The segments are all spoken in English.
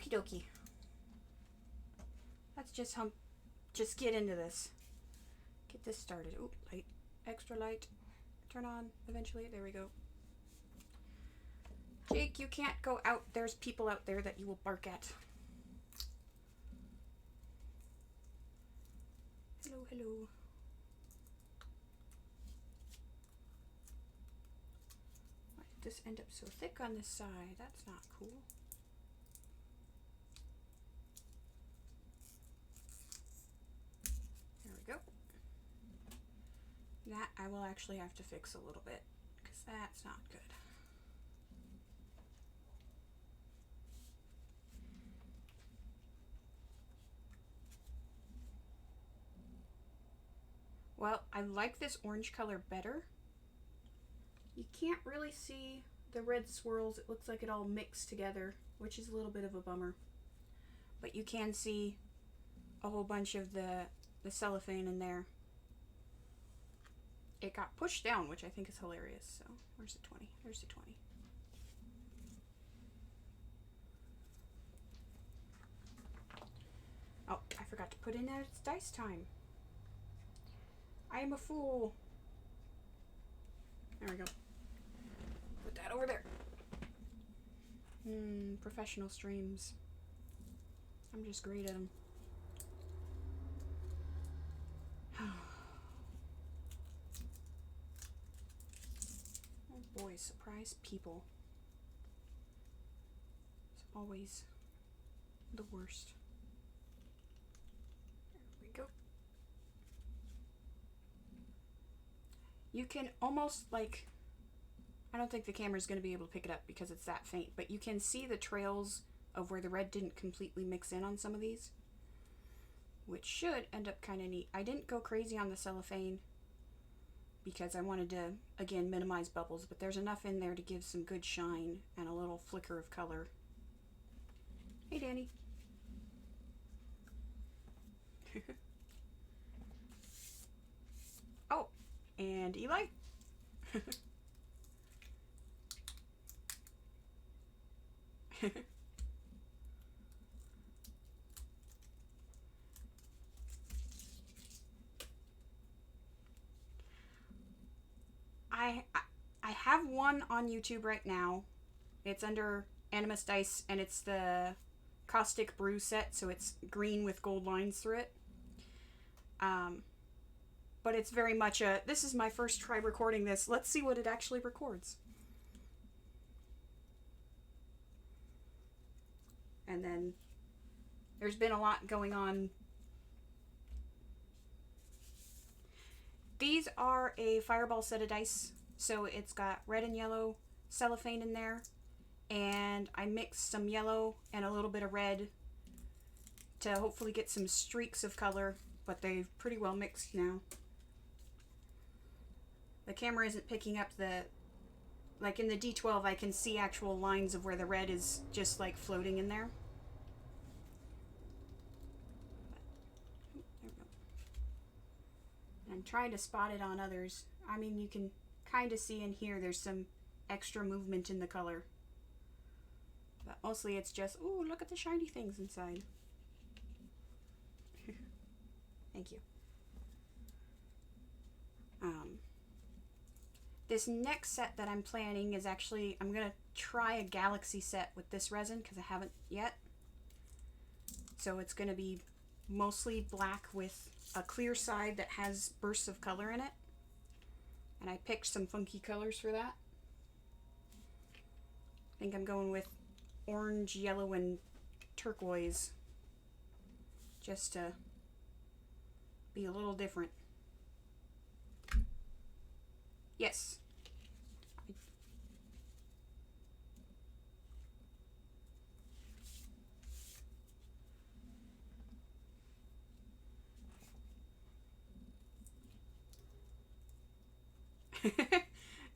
Okie dokie. Let's just get into this. Get this started. Ooh, light. Extra light. Turn on eventually. There we go. Jake, you can't go out. There's people out there that you will bark at. Hello, hello. Why did this end up so thick on this side? That's not cool. There we go. That I will actually have to fix a little bit because that's not good. Well, I like this orange color better. You can't really see the red swirls. It looks like it all mixed together, which is a little bit of a bummer. But you can see a whole bunch of the cellophane in there. It got pushed down, which I think is hilarious. So, where's the 20? There's the 20. Oh, I forgot to put in that it's dice time. I am a fool. There we go. Put that over there. Professional streams. I'm just great at them. Oh boy, surprise people. It's always the worst. There we go. You can almost like, I don't think the camera's going to be able to pick it up because it's that faint, but you can see the trails of where the red didn't completely mix in on some of these, which should end up kind of neat. I didn't go crazy on the cellophane because I wanted to, again, minimize bubbles, but there's enough in there to give some good shine and a little flicker of color. Hey, Danny. Oh, and Eli. I have one on YouTube right now. It's under Animas Dice, and it's the Caustic Brew set, so it's green with gold lines through it. But it's very much a, this is my first try recording this. Let's see what it actually records. And then there's been a lot going on. These are a fireball set of dice. So it's got red and yellow cellophane in there. And I mixed some yellow and a little bit of red to hopefully get some streaks of color. But they've pretty well mixed now. The camera isn't picking up the, like in the D12 I can see actual lines of where the red is just like floating in there. There we go. I'm trying to spot it on others. I mean, you can kind of see in here there's some extra movement in the color. But mostly it's just, ooh, look at the shiny things inside. Thank you. This next set that I'm planning is actually, I'm going to try a galaxy set with this resin because I haven't yet. So it's going to be mostly black with a clear side that has bursts of color in it. And I picked some funky colors for that. I think I'm going with orange, yellow, and turquoise. Just to be a little different. Yes.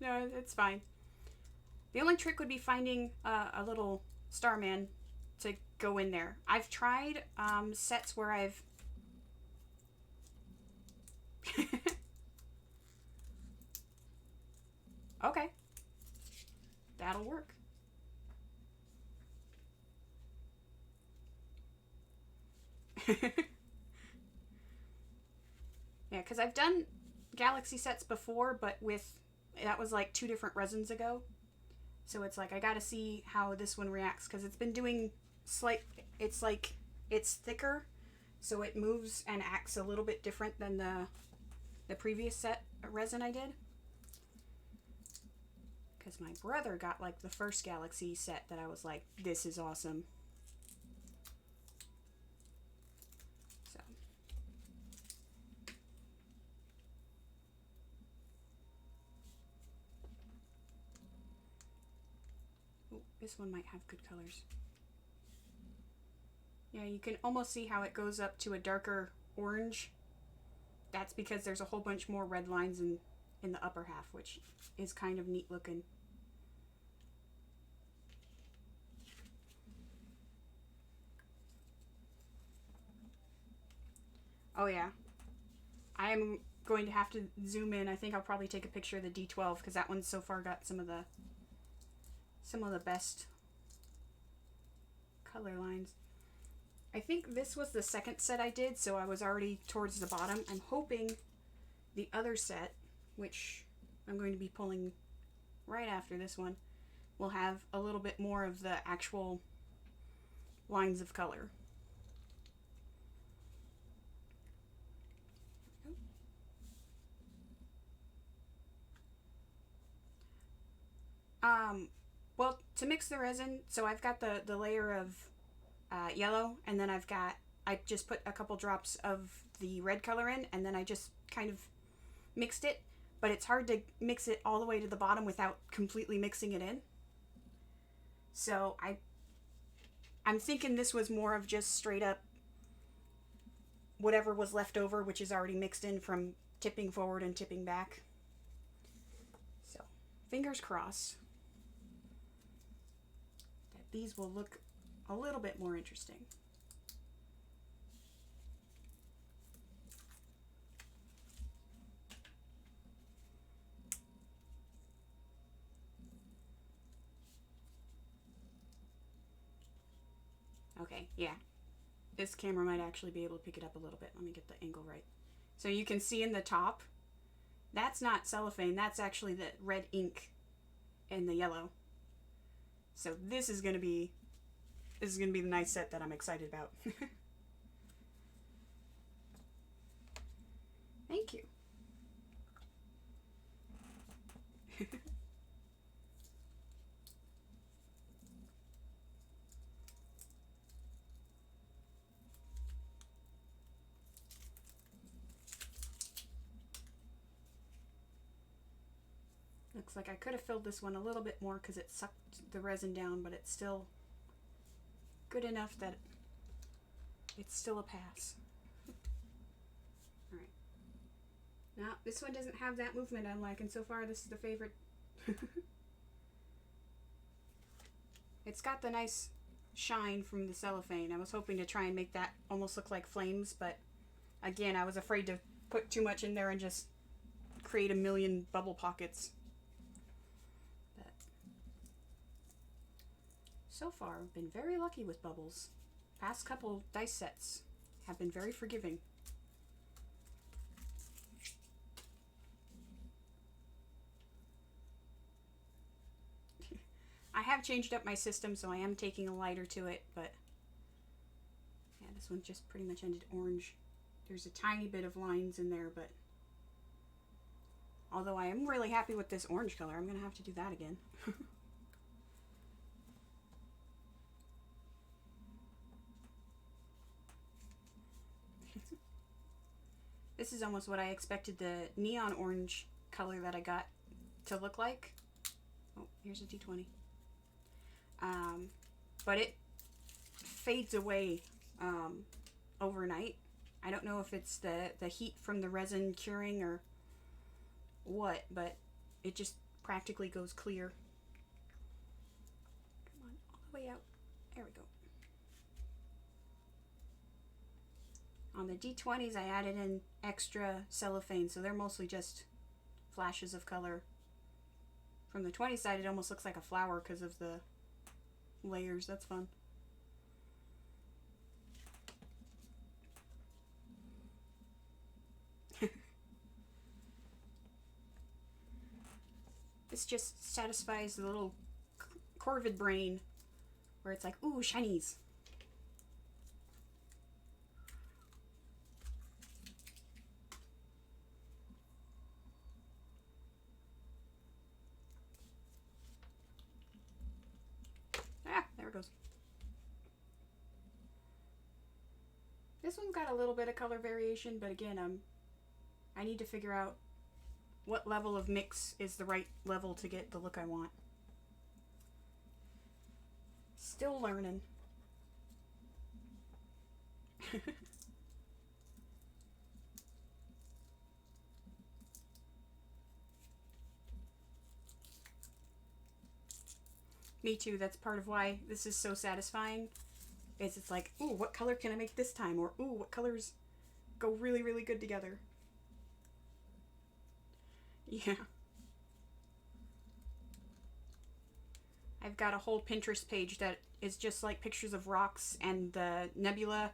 No, it's fine. The only trick would be finding a little starman to go in there. I've tried sets where I've okay, that'll work. Yeah, because I've done galaxy sets before, but that was like 2 different resins ago. So it's like I gotta see how this one reacts because it's been doing it's like it's thicker, so it moves and acts a little bit different than the previous set resin I did. Because my brother got like the first galaxy set that I was like, this is awesome. So. Ooh, this one might have good colors. Yeah, you can almost see how it goes up to a darker orange. That's because there's a whole bunch more red lines in the upper half, which is kind of neat looking. Oh yeah. I am going to have to zoom in. I think I'll probably take a picture of the D12 because that one's so far got some of the best color lines. I think this was the second set I did, so I was already towards the bottom. I'm hoping the other set, which I'm going to be pulling right after this one, will have a little bit more of the actual lines of color. Well, to mix the resin, so I've got the layer of yellow, and then I just put a couple drops of the red color in, and then I just kind of mixed it, but it's hard to mix it all the way to the bottom without completely mixing it in. So I'm thinking this was more of just straight up whatever was left over, which is already mixed in from tipping forward and tipping back. So, fingers crossed that these will look a little bit more interesting. Okay, yeah. This camera might actually be able to pick it up a little bit. Let me get the angle right. So you can see in the top, that's not cellophane, that's actually the red ink and the yellow. So this is gonna be the nice set that I'm excited about. Thank you. Looks like I could have filled this one a little bit more because it sucked the resin down, but it's still good enough that it's still a pass. Alright. Now, this one doesn't have that movement I'm liking so far. This is the favorite. It's got the nice shine from the cellophane. I was hoping to try and make that almost look like flames, but again, I was afraid to put too much in there and just create a million bubble pockets. But so far, I've been very lucky with bubbles. Past couple dice sets have been very forgiving. I have changed up my system, so I am taking a lighter to it, but yeah, this one just pretty much ended orange. There's a tiny bit of lines in there, but although I am really happy with this orange color, I'm going to have to do that again. This is almost what I expected the neon orange color that I got to look like. Oh, here's a D20. But it fades away overnight. I don't know if it's the heat from the resin curing or what, but it just practically goes clear. Come on, all the way out. There we go. On the D20s, I added in extra cellophane, so they're mostly just flashes of color. From the 20 side, it almost looks like a flower because of the layers. That's fun. This just satisfies the little corvid brain where it's like, ooh, shinies. Ah, there it goes. This one's got a little bit of color variation, but again, I need to figure out what level of mix is the right level to get the look I want. Still learning. Me too. That's part of why this is so satisfying. It's like, ooh, what color can I make this time? Or, ooh, what colors go really, really good together? Yeah. I've got a whole Pinterest page that is just like pictures of rocks and the nebula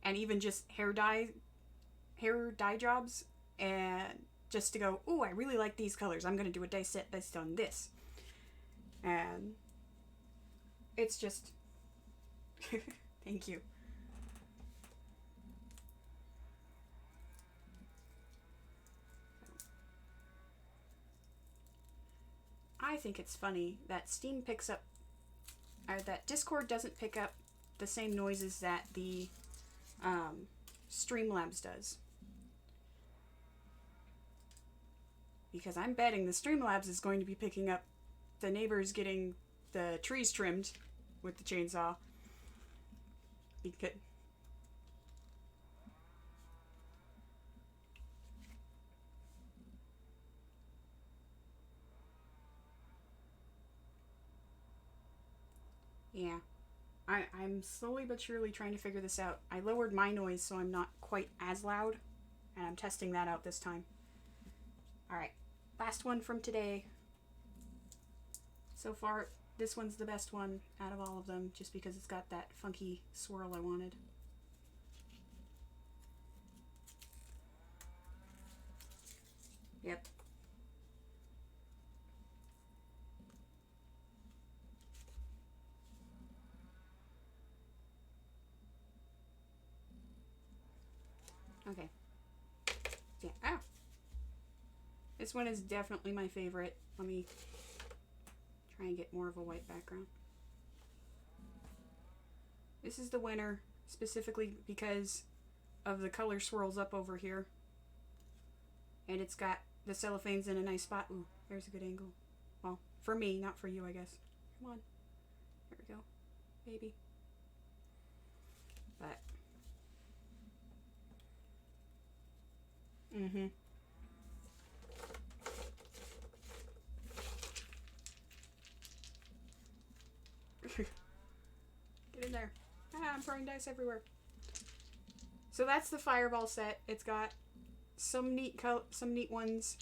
and even just hair dye jobs, and just to go, ooh, I really like these colors. I'm going to do a dye set based on this. And it's just thank you. I think it's funny that Steam picks up, or that Discord doesn't pick up the same noises that the Streamlabs does. Because I'm betting the Streamlabs is going to be picking up the neighbors getting the trees trimmed with the chainsaw. Because yeah. I'm slowly but surely trying to figure this out. I lowered my noise so I'm not quite as loud, and I'm testing that out this time. Alright, last one from today. So far, this one's the best one out of all of them, just because it's got that funky swirl I wanted. Yep. Okay. Yeah. Ah! This one is definitely my favorite. Let me try and get more of a white background. This is the winner, specifically because of the color swirls up over here. And it's got the cellophane's in a nice spot. Ooh, there's a good angle. Well, for me, not for you, I guess. Come on. There we go. Baby. But. Mm-hmm. Get in there. Ah, I'm throwing dice everywhere. So that's the fireball set. It's got some neat ones.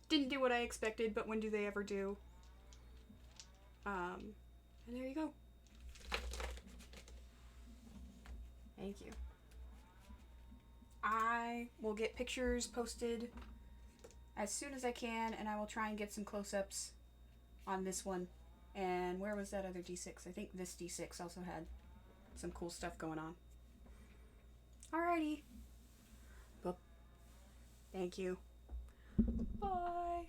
Didn't do what I expected, but when do they ever do? And there you go. Thank you. I will get pictures posted as soon as I can, and I will try and get some close-ups on this one. And where was that other D6? I think this D6 also had some cool stuff going on. Alrighty. Well, thank you. Bye.